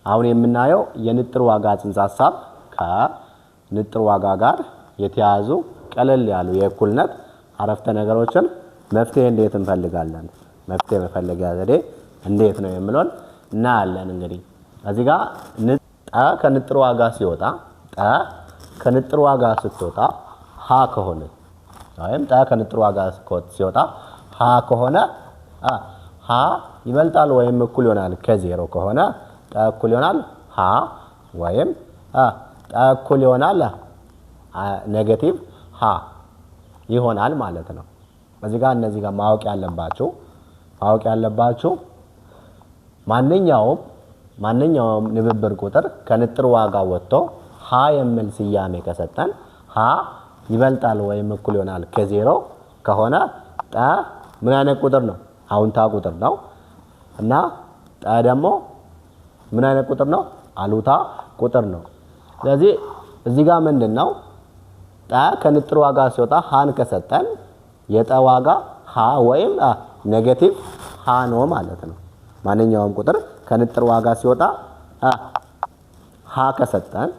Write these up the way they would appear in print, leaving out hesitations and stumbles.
አሁን የምናየው የንጥር ዋጋ ጽንሰ ሐሳብ ከንጥር ዋጋ ጋር የተያዙ ቀለል ያሉ የእኩልነት አረፍተ ነገሮችን መፍትሄ እንዴት እንፈልጋለን መፍትሄ መፈለጊያ ዘዴ እንዴት ነው የሚለውን እናያለን። እንግዲህ እዚህ ጋር ጠ ከንጥር ዋጋ ሲወጣ ጠ ከንጥር ዋጋ ስትወጣ ሀ ከሆነ ወይም ጠ ከንጥር ዋጋ ሲወጣ ሀ ከሆነ ሀ ይበልጣል ወይም እኩል ይሆናል ከዜሮ ከሆነ ጠ እኩል ይሆናል ሀ ወይም ጠ እኩል ይሆናል ኔጌቲቭ ሀ ይሆናል ማለት ነው። እዚህ ጋር እነዚህ ጋር ማወቅ ያለባችሁ ማንኛውም ንብብር ቁጥር ከንጥር ዋጋ ወጥቶ ሀ የሚል ስያሜ ከሰጠን ሀ ይበልጣል ወይም እኩል ይሆናል ከዜሮ ከሆነ ጠ ምን አይነት ቁጥር ነው? አውንታ ቁጥር ነው። እና ጠ ደግሞ ምን አይነት ቁጥር ነው? አሉታ ቁጥር ነው። ስለዚህ እዚህ ጋር ምንድነው ጠ ከንጥር ዋጋ ሲወጣ ሀን ከሰጠን የጠ ዋጋ ሀ ወይም ኔጌቲቭ ሀ ነው ማለት ነው። ማንኛውም ቁጥር ከንጥር ዋጋ ሲወጣ ሀ ከሰጠን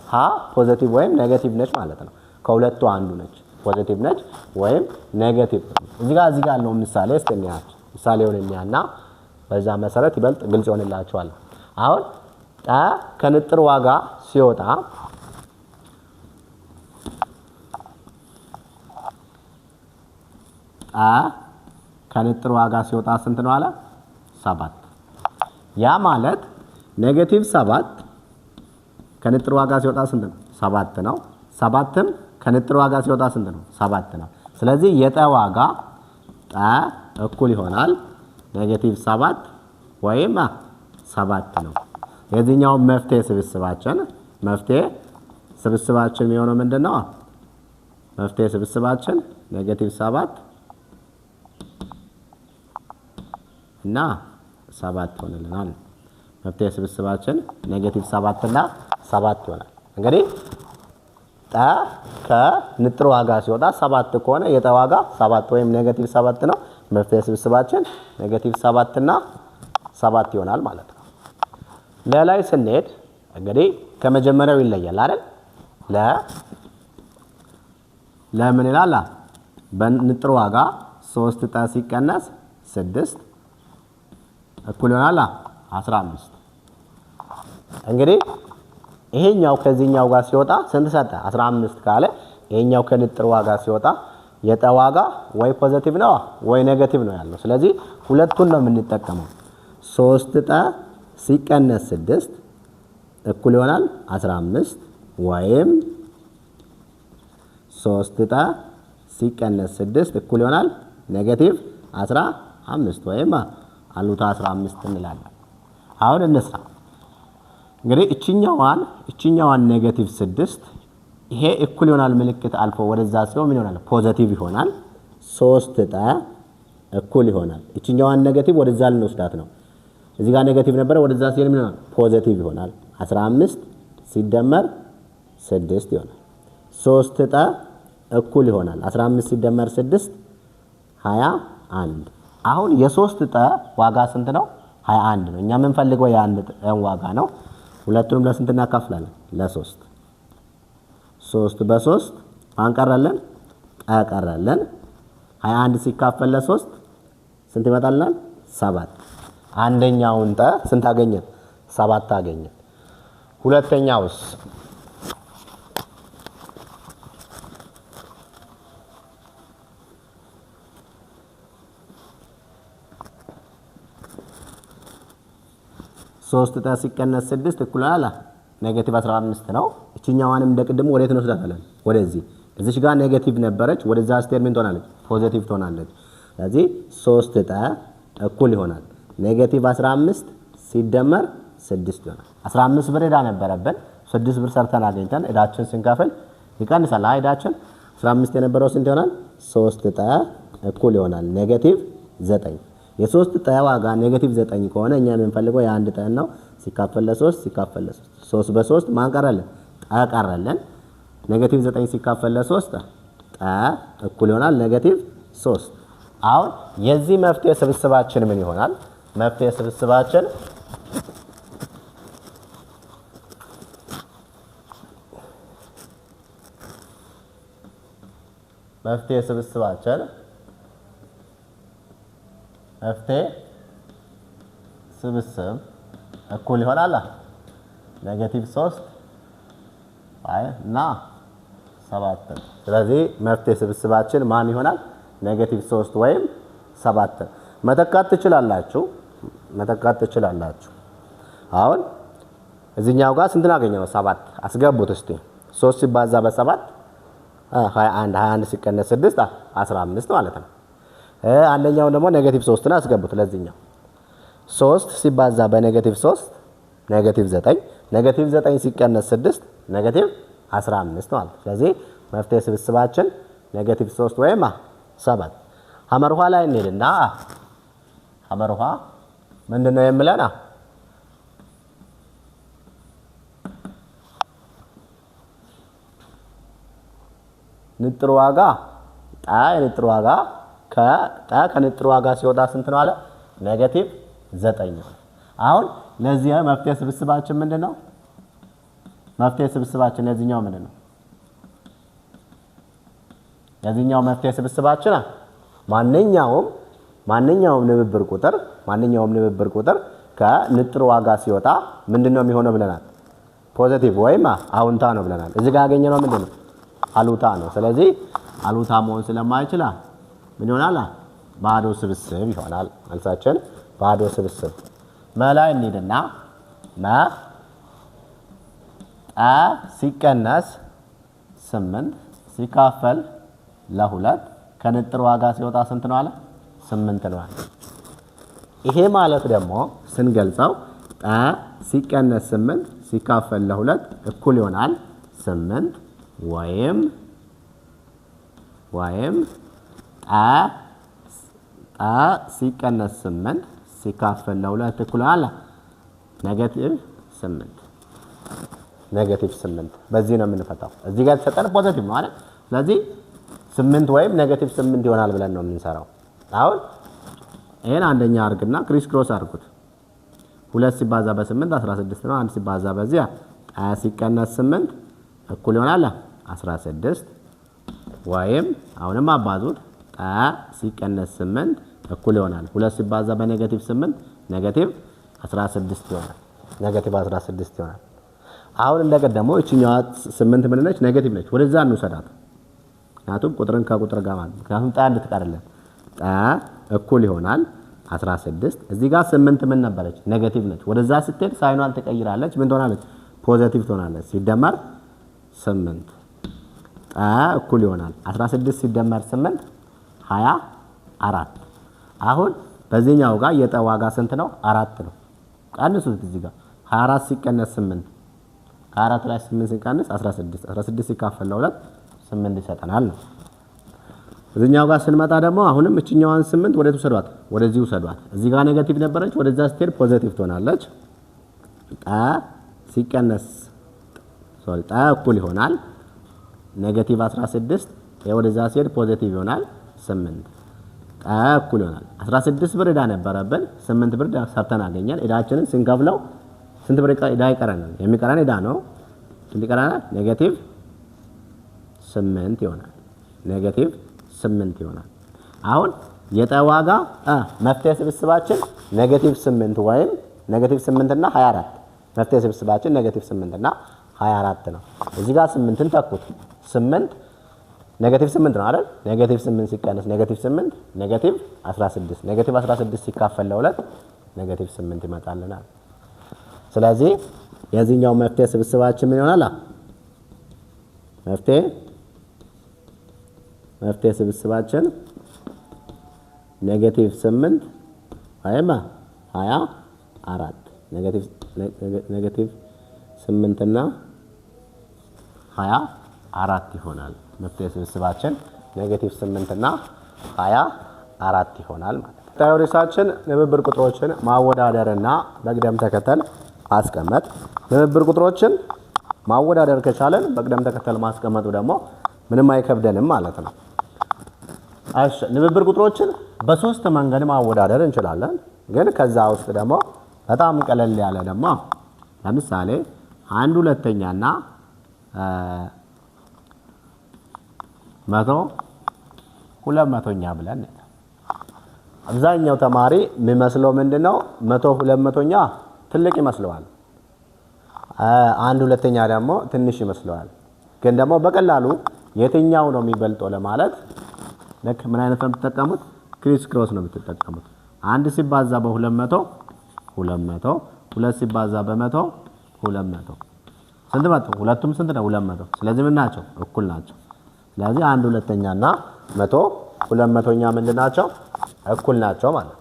ሀ ፖዚቲቭ ወይም ኔጌቲቭ ነች ማለት ነው። ከሁለቱ አንዱ ነች፣ ፖዚቲቭ ነች ወይም ኔጌቲቭ። እዚህ ጋር ያለው ምሳሌ ምሳሌውን እንያና በዛ መሰረት ይበልጥ ግልጽ ይሆንላችኋል። አሁን ጠ ከንጥር ዋጋ ሲወጣ ከንጥር ዋጋ ሲወጣ ስንት ነው አለ? 7። ያ ማለት ኔጌቲቭ 7 ከንጥር ዋጋ ሲወጣ ስንት ነው? 7 ነው። 7ም ከንጥር ዋጋ ሲወጣ ስንት ነው? 7 ነው። ስለዚህ የጠ ዋጋ ጠ እኩል ይሆናል ኔጌቲቭ 7 ወይም 7 ነው። የዚህኛው መፍትሄ ስብስባችን የሚሆነው ምንድነው? መፍትሄ ስብስባችን ኔጌቲቭ 7 እና 7 ሆነልናል። መፍትሄ ስብስባችን ኔጌቲቭ 7 እና 7 ይሆናል። እንግዲህ ጠ ከንጥር ዋጋ ሲወጣ 7 ከሆነ የጠ ዋጋ 7 ወይም ኔጌቲቭ 7 ነው። መፍትሄ ስብስባችን ኔጌቲቭ 7 እና 7 ይሆናል ማለት ነው። ለላይ ስንሄድ እንግዲህ ከመጀመሪያው ይለያል አይደል? ለምን ይላል? በንጥር ዋጋ 3 ጠ ሲቀነስ 6 እኩል ይሆናል 15። እንግዲህ ይሄኛው ከዚህኛው ጋር ሲወጣ ስንት ሰጠ? 15 ካለ ይሄኛው ከንጥር ዋጋ ሲወጣ የጠ ዋጋ ወይ ፖዚቲቭ ነው ወይ ኔጌቲቭ ነው ያለው። ስለዚህ ሁለቱን ነው የምንጠቀመው። 3 ጠ ሲቀነስ 6 እኩል ይሆናል 15 ወይም 3 ጠ ሲቀነስ 6 እኩል ይሆናል ኔጌቲቭ 15 ወይም አሉታ 15 እንላለን። አሁን እንስራ። እንግዲህ እቺኛዋን ኔጌቲቭ 6 ይሄ እኩል ይሆናል ምልክት አልፎ ወደዛ ሲሆን ምን ይሆናል? ፖዚቲቭ ይሆናል። 3 ጠ እኩል ይሆናል እቺኛዋን ኔጌቲቭ ወደዛ ልንወስዳት ነው። እዚህ ጋር ኔጌቲቭ ነበር፣ ወደዛ ሲሆን ምን ይሆናል? ፖዚቲቭ ይሆናል። 15 ሲደመር 6 ይሆናል። 3 ጠ እኩል ይሆናል 15 ሲደመር 6 21። አሁን የ3 ጠ ዋጋ ስንት ነው? 21 ነው። እኛ የምንፈልገው የ1 ጠ ዋጋ ነው። ሁለቱንም ለስንት እናካፍላለን? ለ3። 3 በ3 ማን ቀረለን? ጠ ቀረለን። 21 ሲካፈል ለ3 ስንት ይመጣልናል? 7። አንደኛውን ጠ ስንት አገኘን? 7 አገኘን። ሁለተኛውስ? ሶስት ጠ ሲቀነስ 6 እኩል አለ ኔጌቲቭ 15 ነው። እቺኛዋንም እንደቀደሙ ወዴት ነው ወስዳታለን? ወደዚህ። እዚች ጋር ኔጌቲቭ ነበረች፣ ወደዛ ስቴትመንት ሆናለች ፖዚቲቭ ትሆናለች። ስለዚህ 3 ጠ እኩል ይሆናል ኔጌቲቭ 15 ሲደመር 6 ይሆናል። 15 ብር ዕዳ ነበረብን፣ 6 ብር ሰርተን አገኝተን ዕዳችን ስንከፍል ይቀንሳል። ዕዳችን 15 የነበረው ስንት ይሆናል? 3 ጠ እኩል ይሆናል ኔጌቲቭ 9። የ3 ጠ ዋጋ ኔጌቲቭ 9 ከሆነ እኛ የምንፈልገው የ1 ጠ ነው። ሲካፈል ለ3 3 በ3 ማን ቀረልን? ጠ ቀረልን። ኔጌቲቭ 9 ሲካፈል ለ3 ጠ እኩል ይሆናል ኔጌቲቭ 3። አሁን የዚህ መፍትሄ ስብስባችን ምን ይሆናል? መፍትሄ ስብስባችን መፍትሄ ስብስባችን ስብስብ እኩል ይሆናል -3 እና 7። ስለዚህ መፍትሄ ስብስባችን ማን ይሆናል? -3 ወይም 7። መተካት ትችላላችሁ። አሁን እዚህኛው ጋር ስንት አገኘነው? 7 አስገቡት እስቲ። 3 ሲባዛ በ7 21 21 ሲቀነስ 6 15 ማለት ነው። አንደኛውን ደግሞ -3ን አስገቡት ለዚህኛው 3 ሲባዛ በ-3 -9 -9 ሲቀነስ 6 -15 ማለት ነው። ስለዚህ መፍትሄ ስብስባችን -3 ወይም 7። ሐመርኋ ላይ እንሄድና ሐመርኋ ምንድነው የሚለን? ንጥር ዋጋ የንጥር ዋጋ ከንጥር ዋጋ ሲወጣ ስንት ነው አለ? -9 ነው። አሁን ለዚህ መፍትሄ ስብስባችን ምንድነው? መፍትሄ ስብስባችን ለዚህኛው ምንድነው? ለዚህኛው መፍትሄ ስብስባችን ማንኛውም ንብብር ቁጥር ከንጥር ዋጋ ሲወጣ ምንድነው የሚሆነው ብለናል? ፖዚቲቭ ወይም አውንታ ነው ብለናል። እዚህ ጋር ያገኘነው ምንድነው? አሉታ ነው። ስለዚህ አሉታ መሆን ስለማይችል ምን ይሆናል? ባዶ ስብስብ ይሆናል። መልሳችን ባዶ ስብስብ። መላይ እንሂድና ሲቀነስ 8 ሲካፈል ለ2 ከንጥር ዋጋ ሲወጣ ስንት ነው አለ? 8 ነው አለ። ይሄ ማለት ደግሞ ስንገልጸው ሲቀነስ 8 ሲካፈል ለ2 እኩል ይሆናል 8 ወይም ሲቀነስ 8 ሲካፈል ለ2 እኩል አለ -8 በዚህ ነው የምንፈታው። እዚህ ጋር ተሰጠን ፖዚቲቭ ነው አይደል? ስለዚህ 8 ወይም -8 ይሆናል ብለን ነው የምንሰራው። አሁን ይሄን አንደኛ አርግና ክሪስ ክሮስ አርጉት። 2 ሲባዛ በ8 16 ነው። 1 ሲባዛ በዚያ ሲቀነስ 8 እኩል ይሆናል 16 ወይም አሁንም አባዙት ሲቀነስ 8 እኩል ይሆናል 2 ሲባዛ በ-8 -16 ይሆናል። -16 ይሆናል። አሁን እንደቀደመው እቺኛዋ 8 ምን ነች? ኔጌቲቭ ነች። ወደዛ እንውሰዳት። ምክንያቱም ቁጥርን ከቁጥር ጋር ማለት ምክንያቱም እንድትቀርልን እኩል ይሆናል 16። እዚህ ጋር 8 ምን ነበረች? ኔጌቲቭ ነች። ወደዛ ስትሄድ ሳይኗን ትቀይራለች። ምን ትሆናለች? ፖዚቲቭ ትሆናለች። ሲደመር 8 እኩል ይሆናል 16 ሲደመር 8 24። አሁን በዚህኛው ጋር የጠ ዋጋ ስንት ነው? 4 ነው። ቀንሱት። እዚህ ጋር 24 ሲቀነስ 8 ከ4 ላይ 8 ሲቀነስ 16 16 ሲካፈል ለ2 8 ይሰጠናል ነው። እዚህኛው ጋር ስንመጣ ደግሞ አሁንም እቺኛዋን 8 ወደ ተሰዷት ወደዚህ ውሰዷት። እዚህ ጋር ኔጌቲቭ ነበረች፣ ወደዛ ስትሄድ ፖዚቲቭ ትሆናለች። ሲቀነስ እኩል ይሆናል -16 ወደዛ ሲሄድ ፖዚቲቭ ይሆናል 8 እኩል ይሆናል 16 ብር ዕዳ ነበረብን። 8 ብር ሰርተን አገኘን። ዕዳችንን ስንከፍለው ስንት ብር ዕዳ ይቀረናል? የሚቀረን ዕዳ ነው። ስንት ይቀረናል? -8 ይሆናል። -8 ይሆናል። አሁን የጠ ዋጋ መፍትሄ ስብስባችን -8 ወይም -8 እና 24 መፍትሄ ስብስባችን -8 እና 24 ነው። እዚህ ጋር 8ን ተኩት። 8 -8 ነው አይደል? -8 ሲቀነስ -8 -16 -16 ሲካፈል ለ2 -8 ይመጣልናል። ስለዚህ የዚህኛው መፍትሄ ስብስባችን ምን ይሆናል? መፍትሄ ስብስባችን -8 ወይም 24 -8 እና 24 ይሆናል። መፍትሄ ስብስባችን -8 እና 24 ይሆናል ማለት ነው። ታዮሪሳችን ንብብር ቁጥሮችን ማወዳደርና በቅደም ተከተል ማስቀመጥ። ንብብር ቁጥሮችን ማወዳደር ከቻለን በቅደም ተከተል ማስቀመጡ ደግሞ ምንም አይከብደንም ማለት ነው። እሺ፣ ንብብር ቁጥሮችን በሶስት መንገድ ማወዳደር እንችላለን። ግን ከዛ ውስጥ ደግሞ በጣም ቀለል ያለ ደግሞ ለምሳሌ 1/2 እና 100 200ኛ ብለን አብዛኛው ተማሪ የሚመስለው ምንድነው 100 200ኛ ትልቅ ይመስለዋል። አንድ ሁለተኛ ደግሞ ትንሽ ይመስለዋል። ግን ደግሞ በቀላሉ የትኛው ነው የሚበልጠው ለማለት ልክ ምን አይነት ነው የምትጠቀሙት? ክሪስ ክሮስ ነው የምትጠቀሙት። 1 ሲባዛ በ200 200 2 ሲባዛ በ100 200 ስንት መጣ? ሁለቱም ስንት ነው? 200። ስለዚህ ምን ናቸው? እኩል ናቸው። ስለዚህ 1 ሁለተኛና 100 200ኛ ምንድን ናቸው? እኩል ናቸው ማለት ነው።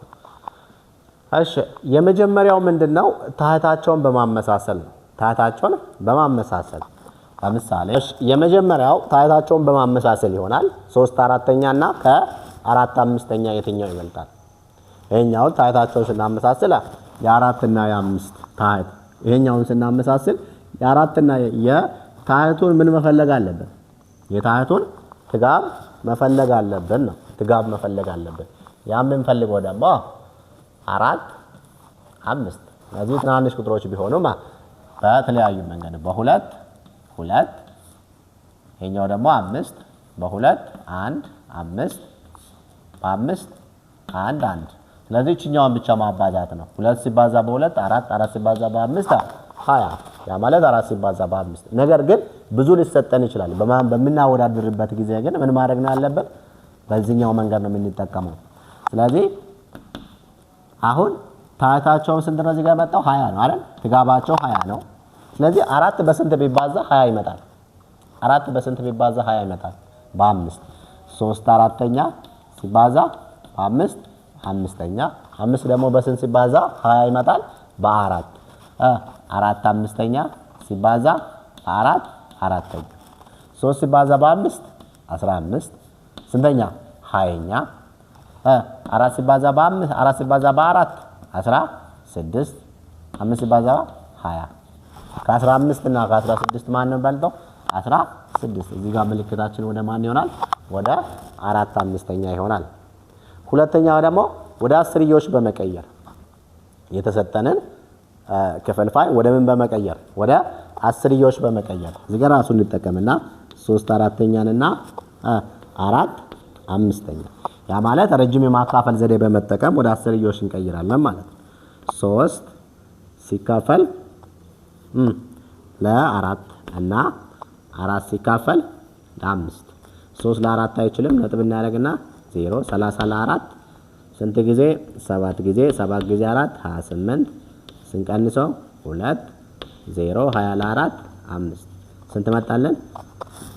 እሺ የመጀመሪያው ምንድነው? ታህታቸውን በማመሳሰል ነው። ታህታቸውን በማመሳሰል ለምሳሌ የመጀመሪያው ታህታቸውን በማመሳሰል ይሆናል። 3/4ኛ እና ከ4/5ኛ የትኛው ይበልጣል? ይሄኛውን ታህታቸውን ስናመሳስል የ4 እና የ5 ታህት፣ ይሄኛውን ስናመሳስል የ4 እና የታህቱን ምን መፈለግ አለብን? የታህቱን ትጋብ መፈለግ አለብን ነው። ትጋብ መፈለግ አለብን። ያ ምን ፈልገው ደግሞ 4 5 ስለዚህ ትናንሽ ቁጥሮች ቢሆኑም በተለያዩ መንገድ በ2 2 ይሄኛው ደግሞ 5 በ2 1 5 በ5 1 1 ስለዚህ እኛውን ብቻ ማባዛት ነው። 2 ሲባዛ በ2 4 4 ሲባዛ በ5 20 ያ ማለት 4 ሲባዛ በ5 ነገር ግን ብዙ ሊሰጠን ይችላል። በምናወዳድርበት ጊዜ ግን ምን ማድረግ ነው ያለበት? በዚህኛው መንገድ ነው የምንጠቀመው። ስለዚህ አሁን ታህታቸውን ስንት ነው እዚህ ጋር መጣው? 20 ነው አይደል? ትጋባቸው 20 ነው። ስለዚህ 4 በስንት ቢባዛ 20 ይመጣል? 4 በስንት ቢባዛ 20 ይመጣል? በ5 3/4ኛ ሲባዛ በ5 5ኛ 5 ደግሞ በስንት ሲባዛ 20 ይመጣል? በ4 4/5ኛ ሲባዛ በ4 4ኛ 3 ሲባዛ በ5 15 ስንተኛ? 20ኛ 4 ሲባዛ በ5 4 ሲባዛ በ4 16 5 ሲባዛ 20 ከ15 እና ከ16 ማን ነው በልጠው? 16 እዚህ ጋር ምልክታችን ወደ ማን ይሆናል? ወደ 4/5ኛ ይሆናል። ሁለተኛው ደግሞ ወደ አስርዮሽ በመቀየር የተሰጠንን ክፍልፋይ ወደ ምን በመቀየር? ወደ አስርዮሽ በመቀየር እዚህ ጋር ራሱን እንጠቀምና 3/4ኛንና 4/5ኛ ያ ማለት ረጅም የማካፈል ዘዴ በመጠቀም ወደ አስርዮሽ እንቀይራለን ማለት ነው። 3 ሲካፈል ለ4 እና 4 ሲካፈል ለ5 3 ለ4 አይችልም። ነጥብ እናደርግና 0 30 ለ4 ስንት ጊዜ? 7 ጊዜ 7 ጊዜ 4 28 ስንቀንሰው 2 0 20 ለ4 5 ስንት መጣለን?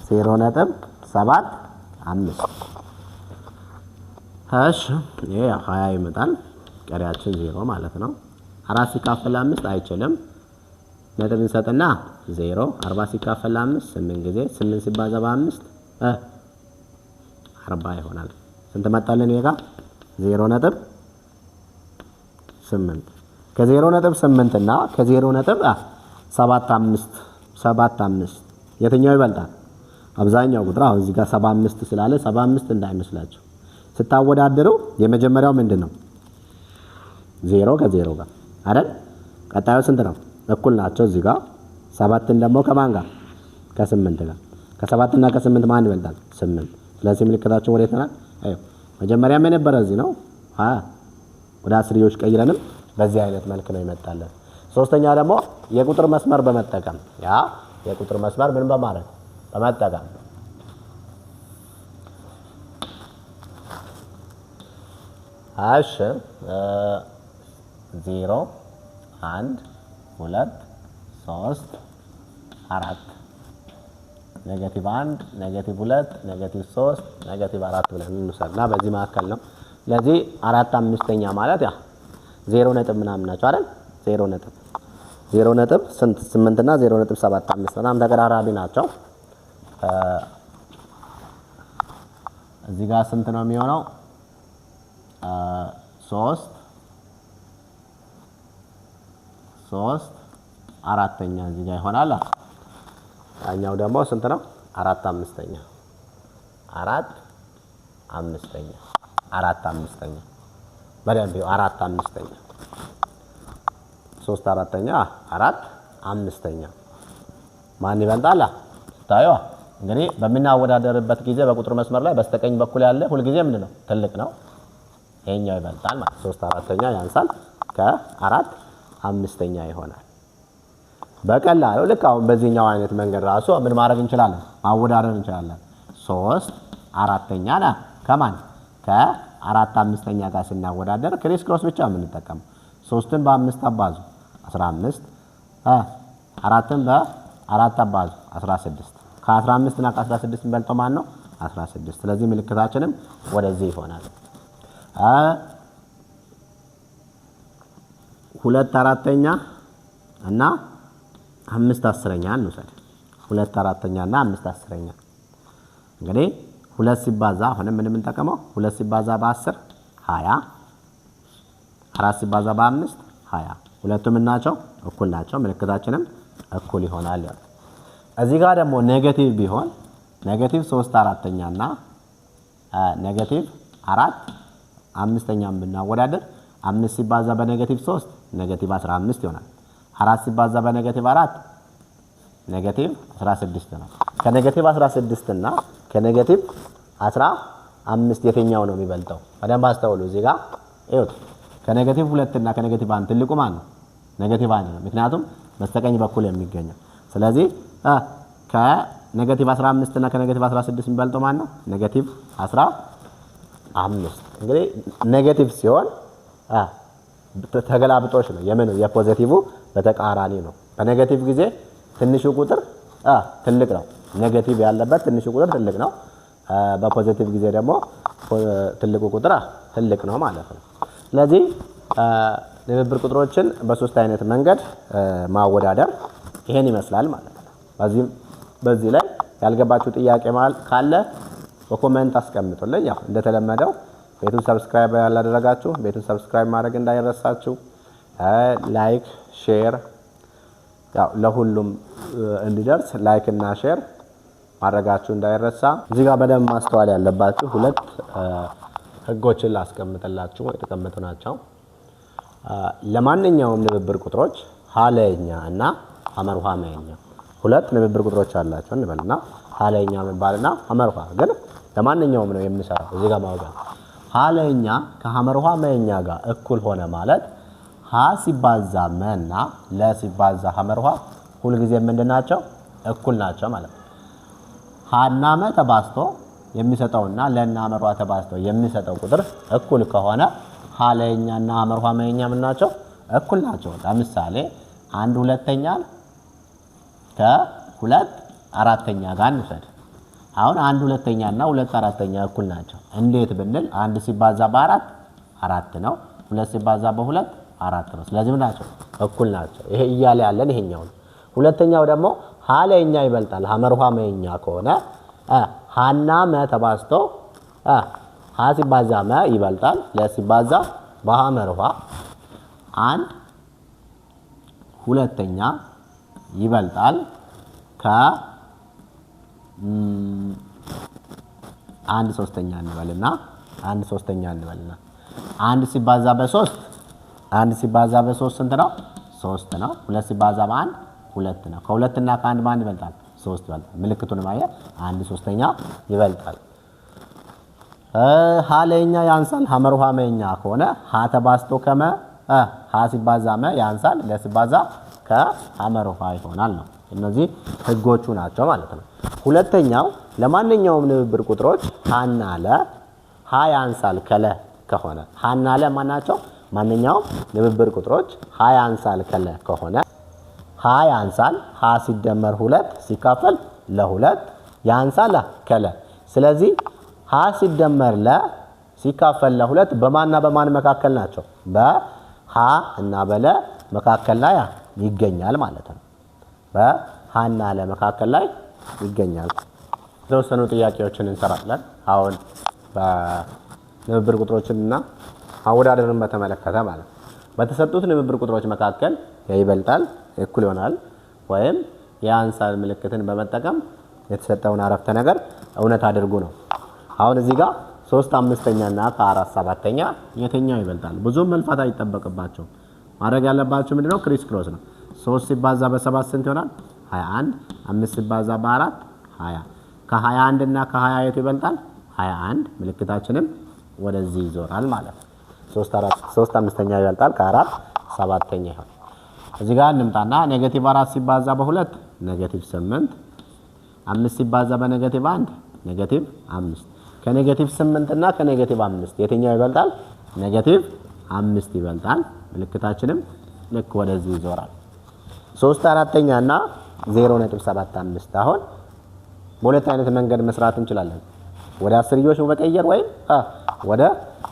0.75 እሺ ይሄ 20 ይመጣል። ቀሪያችን 0 ማለት ነው። 4 ሲካፈል 5 አይችልም። ነጥብ እንሰጥና 0 40 ሲካፈል 5 8 ጊዜ 8 ሲባዛ በ5 40 ይሆናል። ስንት መጣለን? ይሄ ጋር 0.8 ከ0.8 እና ከ0.75 የትኛው ይበልጣል? አብዛኛው ቁጥር አሁን እዚህ ጋር 75 ስላለ 75 እንዳይመስላችሁ ስታወዳድሩ የመጀመሪያው ምንድነው? 0 ከ0 ጋር አይደል? ቀጣዩ ስንት ነው? እኩል ናቸው። እዚህ ጋር 7ን ደግሞ ከማን ጋር? ከ8 ጋር። ከ7 እና ከ8 ማን ይበልጣል? 8። ስለዚህ ምልክታችን ወዴት ነው? አዩ መጀመሪያም የነበረ እዚህ ነው። ወደ አስርዮሽ ቀይረንም በዚህ አይነት መልክ ነው ይመጣለን። ሶስተኛ ደግሞ የቁጥር መስመር በመጠቀም ያ የቁጥር መስመር ምን በማድረግ በመጠቀም እሺ 0 1 2 3 4 ኔጌቲቭ 1 ኔጌቲቭ 2 ኔጌቲቭ 3 ኔጌቲቭ 4 ብለን እንውሰድና በዚህ መካከል ነው። ስለዚህ 4/5ኛ ማለት ያ 0 ነጥብ ምናምን ናቸው አይደል? 0 ነጥብ ስንት 8 እና 0.75 በጣም ተቀራራቢ ናቸው። እዚህ ጋር ስንት ነው የሚሆነው? 3/4ኛ እዚህ ጋር ይሆናል። ያኛው ደግሞ ስንት ነው? 4/5ኛ 4/5ኛ በደንብ 4/5ኛ 3/4ኛ 4/5ኛ ማን ይበልጣል? ታዩ እንግዲህ በሚናወዳደርበት ጊዜ በቁጥር መስመር ላይ በስተቀኝ በኩል ያለ ሁሉ ጊዜ ምንድነው ትልቅ ነው ይሄኛው ይበልጣል ማለት 3/4 ያንሳል ከ4 5ኛ ይሆናል በቀላሉ ልክ አሁን በዚህኛው አይነት መንገድ ራሱ ምን ማድረግ እንችላለን ማወዳደር እንችላለን 3/4 ና ከማን ከ4 5ኛ ጋር ስናወዳደር ክሪስ ክሮስ ብቻ ምን እንጠቀም 3ን በ5 አባዙ 15 4ን በ4 አባዙ 16 ከ15 እና ከ16 እንበልጠው ማን ነው 16 ስለዚህ ምልክታችንም ወደዚህ ይሆናል 2/4 እና 5/10 እንውሰድ 2/4 እና 5/10 እንግዲህ 2 ሲባዛ አሁንም ምን እንጠቀመው 2 ሲባዛ በ10 20 4 ሲባዛ በ5 20 ሁለቱም እናቸው እኩል ናቸው ምልክታችንም እኩል ይሆናል እዚህ ጋር ደግሞ ኔጌቲቭ ቢሆን ኔጌቲቭ 3/4 እና ኔጌቲቭ 4 5ኛን ብናወዳደር 5 ሲባዛ በኔጌቲቭ 3 ኔጌቲቭ 15 ይሆናል 4 ሲባዛ በኔጌቲቭ 4 ኔጌቲቭ 16 ነው ከኔጌቲቭ 16 እና ከኔጌቲቭ 15 የትኛው ነው የሚበልጠው በደንብ አስተውሉ እዚህ ጋር እዩት ከኔጌቲቭ 2 እና ከኔጌቲቭ 1 ትልቁ ማን ነው ኔጌቲቭ 1 ነው ምክንያቱም በስተቀኝ በኩል የሚገኘው ስለዚህ ከኔጌቲቭ 15 እና ከኔጌቲቭ 16 የሚበልጠው ማን ነው ኔጌቲቭ 15 እንግዲህ ኔጌቲቭ ሲሆን ተገላብጦሽ ነው የምን የፖዚቲቭ በተቃራኒ ነው በኔጌቲቭ ጊዜ ትንሹ ቁጥር ትልቅ ነው ኔጌቲቭ ያለበት ትንሹ ቁጥር ትልቅ ነው በፖዚቲቭ ጊዜ ደግሞ ትልቁ ቁጥር ትልቅ ነው ማለት ነው ስለዚህ ንብብር ቁጥሮችን በሶስት አይነት መንገድ ማወዳደር ይሄን ይመስላል ማለት ነው በዚህ ላይ ያልገባችሁ ጥያቄ ካለ በኮሜንት አስቀምጡልኝ ያው እንደተለመደው ቤቱን ሰብስክራይብ ያላደረጋችሁ ቤቱን ሰብስክራይብ ማድረግ እንዳይረሳችሁ ላይክ ሼር ያው ለሁሉም እንዲደርስ ላይክ እና ሼር ማድረጋችሁ እንዳይረሳ እዚህ ጋር በደንብ ማስተዋል ያለባችሁ ሁለት ህጎችን ላስቀምጥላችሁ የተቀመጡ ናቸው ለማንኛውም ንብብር ቁጥሮች ሀለኛ እና ሐመርሃ መኛ ሁለት ንብብር ቁጥሮች አላቸው እንበልና ሀለኛ መባልና ሐመርሃ ግን ለማንኛውም ነው የምንሰራው እዚህ ጋር ማወቅ ሀለኛ ከሐመርሃ መኛ ጋር እኩል ሆነ ማለት ሀ ሲባዛ መና ለ ሲባዛ ሐመርሃ ሁሉ ጊዜ ምንድናቸው እኩል ናቸው ማለት ሀና መ ተባዝቶ የሚሰጠውና ለና ሐመርሃ ተባዝቶ የሚሰጠው ቁጥር እኩል ከሆነ ሀለኛና ሐመርሃ መኛ ምን ናቸው እኩል ናቸው ለምሳሌ 1/2 ከ2/4 ጋር እንውሰድ አሁን 1/2 እና 2/4 እኩል ናቸው እንዴት ብንል 1 ሲባዛ በ4 4 ነው 2 ሲባዛ በ2 4 ነው ስለዚህ ምን ናቸው እኩል ናቸው ይሄ እያለ ያለን ይሄኛው ነው ሁለተኛው ደግሞ ሀለኛ ይበልጣል ሐመርሃ መኛ ከሆነ ሀና መ ተባዝቶ ሀ ሲባዛ መ ይበልጣል ለ ሲባዛ በሐመርሃ 1/2 ይበልጣል ከ 1/3 እንበልና 1/3 እንበልና 1 ሲባዛ በ3 1 ሲባዛ በ3 ስንት ነው 3 ነው 2 ሲባዛ በ1 2 ነው ከ2 እና ከ1 ማን ይበልጣል 3 ይበልጣል ምልክቱን ማየ 1/3 ይበልጣል ሀለኛ ያንሳል ሐመርሃ መኛ ከሆነ ሀ ተባዝቶ ከመ ሀ ሲባዛ መ ያንሳል ለ ሲባዛ ከሐመርሃ ይሆናል ነው እነዚህ ህጎቹ ናቸው ማለት ነው ሁለተኛው ለማንኛውም ንብብር ቁጥሮች ሀና ለ ሀ ያንሳል ከለ ከሆነ ሀና ለ ማናቸው ማንኛውም ንብብር ቁጥሮች ሀ ያንሳል ከለ ከሆነ ሀ ያንሳል ሀ ሲደመር 2 ሲካፈል ለ2 ያንሳል ከለ ስለዚህ ሀ ሲደመር ለ ሲካፈል ለ2 በማንና በማን መካከል ናቸው በሀ እና በለ መካከል ላይ ይገኛል ማለት ነው በሀና ለ መካከል ላይ ይገኛል የተወሰኑ ጥያቄዎችን እንሰራለን አሁን በንብብር ቁጥሮችንና አወዳደርን በተመለከተ ማለት በተሰጡት ንብብር ቁጥሮች መካከል ይበልጣል እኩል ይሆናል ወይም ያንሳል ምልክትን በመጠቀም የተሰጠውን አረፍተ ነገር እውነት አድርጉ ነው አሁን እዚህ ጋር 3/5 እና ከ4 7 የትኛው ይበልጣል ብዙም መልፋት አይጠበቅባቸውም ማድረግ ያለባችሁ ምንድነው ክሪስ ክሮስ ነው 3 ሲባዛ በ7 ስንት ይሆናል 21 5 ሲባዛ በ4 20 ከ21 እና ከ20 የቱ ይበልጣል? 21 ምልክታችንም ወደዚህ ይዞራል ማለት ነው። 3 አምስተኛ ይበልጣል ከ4 7ኛ ይሆናል። እዚህ ጋር እንምጣና ኔጌቲቭ 4 ሲባዛ በ2 ኔጌቲቭ 8 5 ሲባዛ በኔጌቲቭ 1 ኔጌቲቭ 5 ከኔጌቲቭ 8 እና ከኔጌቲቭ 5 የትኛው ይበልጣል? ኔጌቲቭ 5 ይበልጣል። ምልክታችንም ልክ ወደዚህ ይዞራል። 3/4 እና 0.75 አሁን በሁለት አይነት መንገድ መስራት እንችላለን። ወደ አስርዮሽ መቀየር ወይም ወደ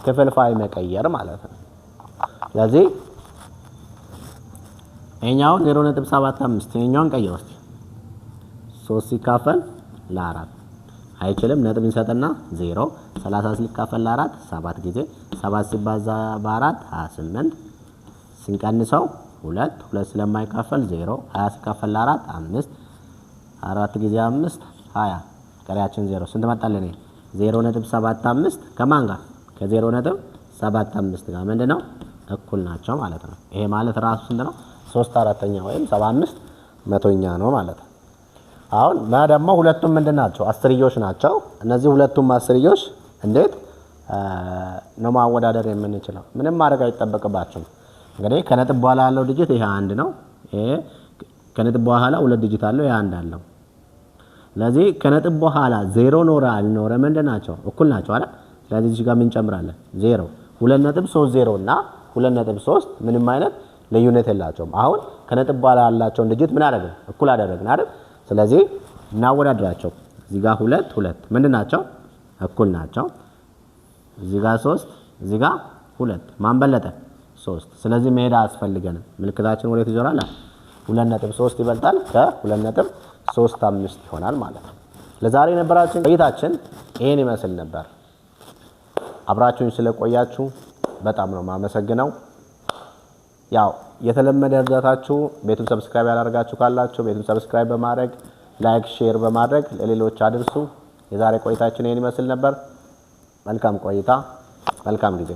ክፍልፋይ መቀየር ማለት ነው። ስለዚህ ይሄኛውን 0.75 ይሄኛውን ቀይረው እስቲ 3 ሲካፈል ለ4 አይችልም። ነጥብ እንሰጥና 0 30 ሲካፈል ለ4 7 ጊዜ 7 ሲባዛ በ4 28 ስንቀንሰው 2 ስለማይካፈል 0 20 ሲካፈል ለ4 5 4 ጊዜ 5 20 ቀሪያችን 0 ስንት መጣልን? 0.75 ከማን ጋር? ከ0.75 ጋር ምንድነው እኩል ናቸው ማለት ነው። ይሄ ማለት ራሱ ስንት ነው? 3/4 ወይም 75 መቶኛ ነው ማለት ነው። አሁን ደግሞ ሁለቱም ምንድናቸው? አስርዮሽ ናቸው። እነዚህ ሁለቱም አስርዮሽ እንዴት ነው ማወዳደር የምንችለው? ምንም ማድረግ አይጠበቅባችሁም። እንግዲህ ከነጥብ በኋላ ያለው ዲጂት ይሄ 1 ነው። ይሄ ከነጥብ በኋላ 2 ዲጂት አለው፣ ይሄ 1 አለው። ስለዚህ ከነጥብ በኋላ 0 ኖረ አልኖረ ምንድናቸው? እኩል ናቸው አይደል? ስለዚህ እዚህ ጋር ምን ጨምራለን? 0 2.30 እና 2.3 ምንም አይነት ልዩነት የላቸውም። አሁን ከነጥብ በኋላ ያላቸውን ዲጂት ምን አደረግን? እኩል አደረግን አይደል? ስለዚህ እናወዳድራቸው። እዚህ ጋር 2 ምንድናቸው? እኩል ናቸው። እዚህ ጋር 3 እዚህ ጋር 2 ማን በለጠ? 3። ስለዚህ መሄድ አያስፈልገንም። ምልክታችን ወዴት ይዞራል? 2.3 ይበልጣል ከ2.35 ይሆናል ማለት ነው። ለዛሬ የነበራችን ቆይታችን ይሄን ይመስል ነበር። አብራችሁን ስለቆያችሁ በጣም ነው ማመሰግነው። ያው የተለመደ እርዳታችሁ ቤቱን ሰብስክራይብ ያላደረጋችሁ ካላችሁ ቤቱን ሰብስክራይብ በማድረግ ላይክ፣ ሼር በማድረግ ለሌሎች አድርሱ። የዛሬ ቆይታችን ይሄን ይመስል ነበር። መልካም ቆይታ፣ መልካም ጊዜ